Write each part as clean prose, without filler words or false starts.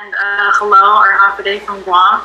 And hello, or hapaday from Guam.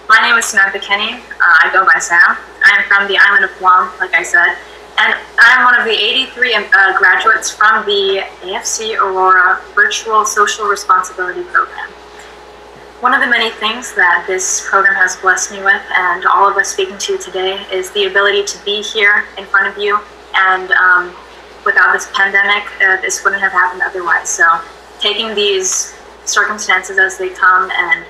My name is Samantha Kenney. I go by Sam. I am from the island of Guam, like I said. And I'm one of the 83 graduates from the AFC-Aurora Virtual Social Responsibility Program. One of the many things that this program has blessed me with, and all of us speaking to you today, is the ability to be here in front of you. And without this pandemic, this wouldn't have happened otherwise. So taking these circumstances as they come and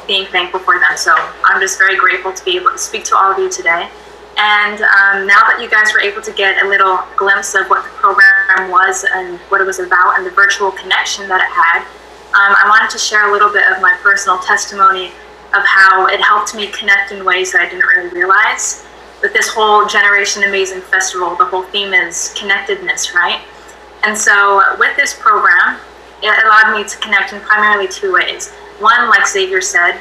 being thankful for them. So I'm just very grateful to be able to speak to all of you today. And now that you guys were able to get a little glimpse of what the program was and what it was about and the virtual connection that it had, I wanted to share a little bit of my personal testimony of how it helped me connect in ways that I didn't really realize. With this whole Generation Amazing Festival, the whole theme is connectedness, right? And so with this program, it allowed me to connect in primarily two ways. One, like Xavier said,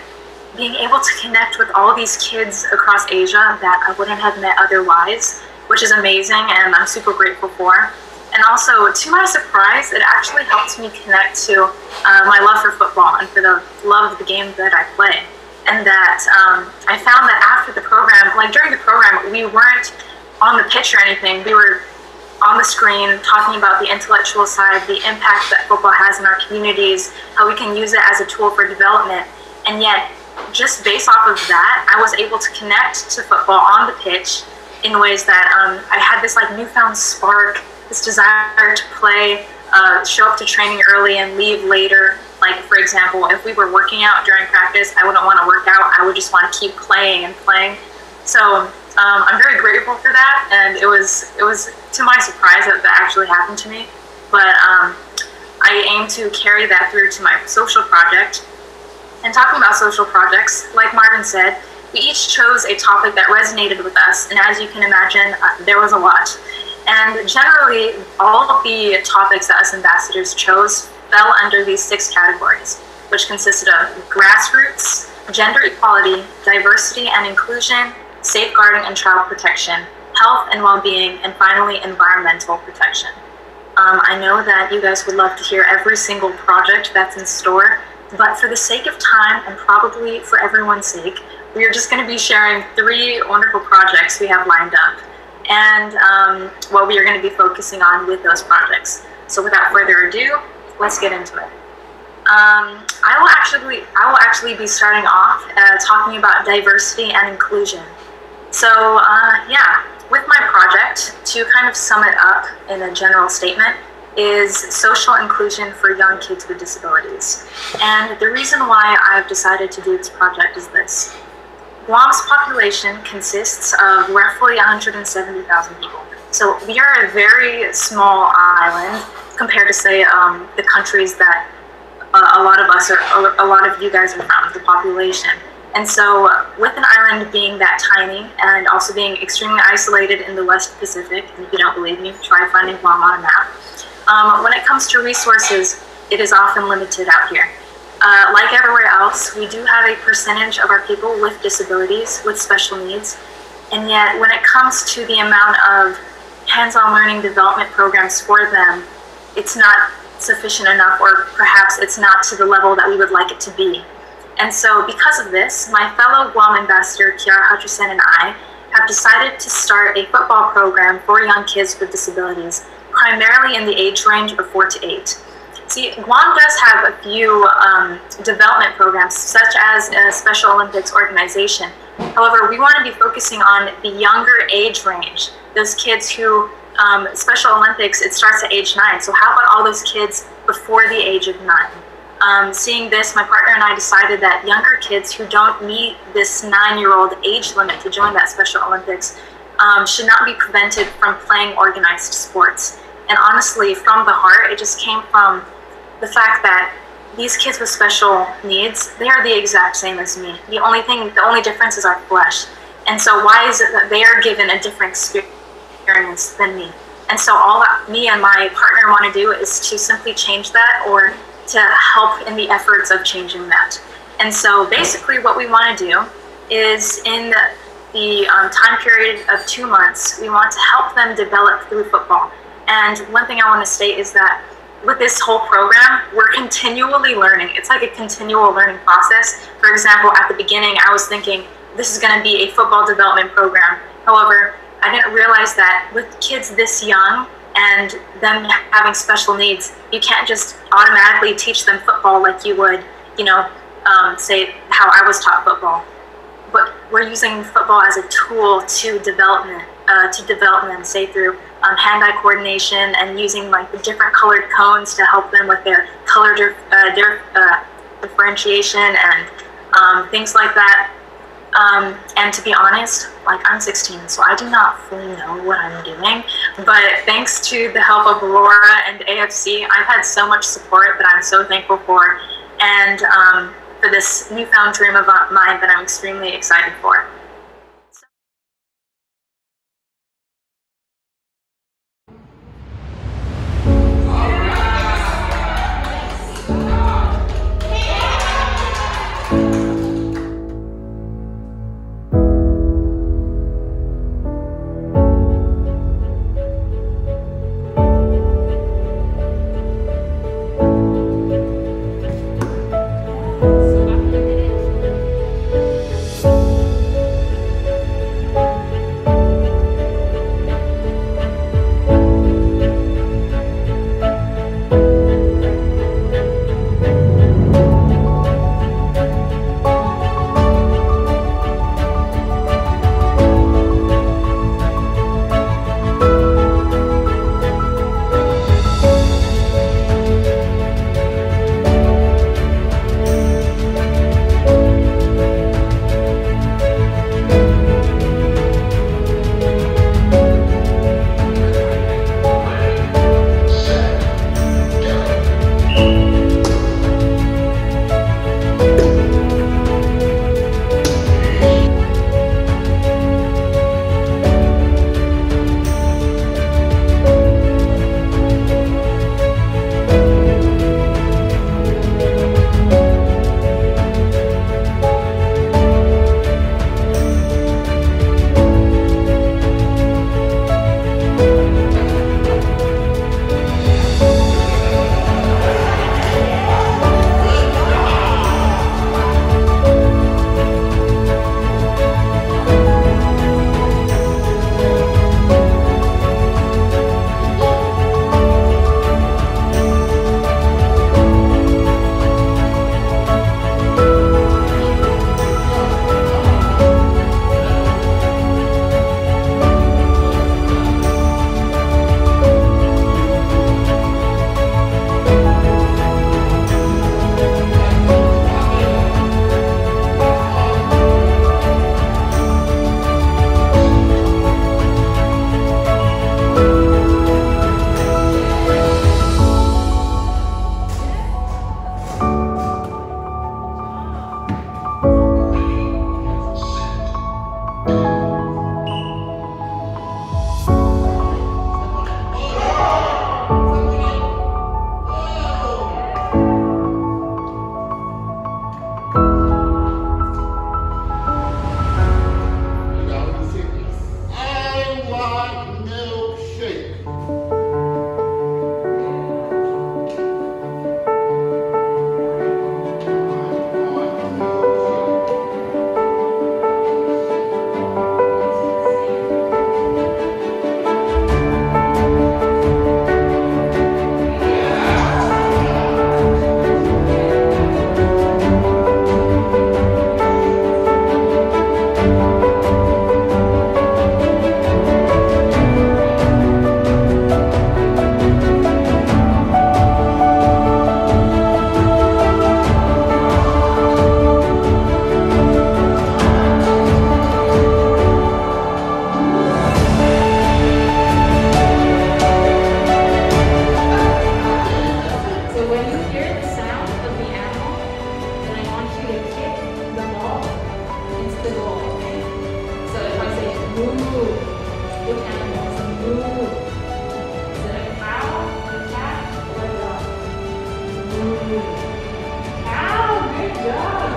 being able to connect with all these kids across Asia that I wouldn't have met otherwise, which is amazing and I'm super grateful for. And also, to my surprise, it actually helped me connect to my love for football and for the love of the game that I play. And that I found that after the program, like during the program, we weren't on the pitch or anything. We were on the screen talking about the intellectual side, the impact that football has in our communities, how we can use it as a tool for development. And yet, just based off of that, I was able to connect to football on the pitch in ways that I had this like newfound spark, this desire to play, show up to training early and leave later. Like, for example, if we were working out during practice, I wouldn't want to work out. I would just want to keep playing and playing. So I'm very grateful for that, and it was to my surprise that that actually happened to me. But I aim to carry that through to my social project. And talking about social projects, like Marvin said, we each chose a topic that resonated with us, and as you can imagine, there was a lot. And generally, all of the topics that us ambassadors chose fell under these 6 categories, which consisted of grassroots, gender equality, diversity and inclusion, safeguarding and child protection, health and well-being, and finally, environmental protection. I know that you guys would love to hear every single project that's in store, but for the sake of time and probably for everyone's sake, we are just going to be sharing 3 wonderful projects we have lined up and what we are going to be focusing on with those projects. So without further ado, let's get into it. I will actually be starting off talking about diversity and inclusion. So yeah, with my project, to kind of sum it up in a general statement, is social inclusion for young kids with disabilities. And the reason why I've decided to do this project is this. Guam's population consists of roughly 170,000 people. So we are a very small island compared to, say, the countries that a lot of you guys are from, the population. And so with an island being that tiny and also being extremely isolated in the West Pacific, and if you don't believe me, try finding Guam on a map. When it comes to resources, it is often limited out here. Like everywhere else, we do have a percentage of our people with disabilities, with special needs, and yet when it comes to the amount of hands-on learning development programs for them, it's not sufficient enough, or perhaps it's not to the level that we would like it to be. And so because of this, my fellow Guam ambassador, Kiara Hutcherson, and I have decided to start a football program for young kids with disabilities, primarily in the age range of 4 to 8. See, Guam does have a few development programs, such as a Special Olympics organization. However, we want to be focusing on the younger age range, those kids who, Special Olympics, it starts at age 9. So how about all those kids before the age of 9? Seeing this, my partner and I decided that younger kids who don't meet this 9-year-old age limit to join that Special Olympics should not be prevented from playing organized sports. And honestly, from the heart, it just came from the fact that these kids with special needs, they are the exact same as me. The only difference is our flesh. And so why is it that they are given a different experience than me? And so all that me and my partner want to do is to simply change that, or to help in the efforts of changing that. And so basically what we want to do is, in the time period of 2 months, we want to help them develop through football. And one thing I want to state is that with this whole program, we're continually learning. It's like a continual learning process. For example, at the beginning, I was thinking this is going to be a football development program. However, I didn't realize that with kids this young and them having special needs, you can't just automatically teach them football like you would, you know, say how I was taught football. But we're using football as a tool to develop them, say through hand-eye coordination and using like the different colored cones to help them with their color differentiation and things like that. And to be honest, like I'm 16, so I do not fully know what I'm doing. But thanks to the help of Aurora and AFC, I've had so much support that I'm so thankful for, and for this newfound dream of mine that I'm extremely excited for.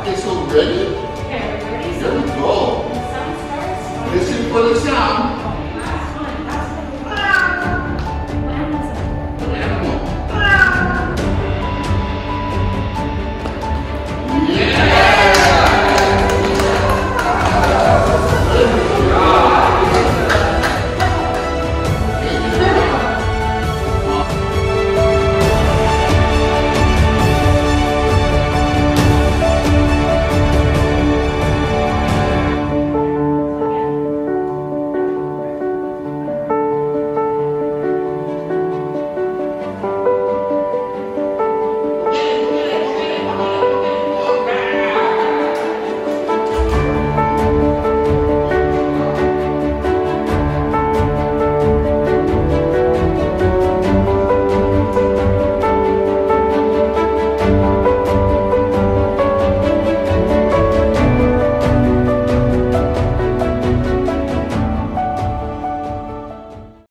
Okay, so ready? Okay, ready? Here we go. The sound starts. Listen for the sound.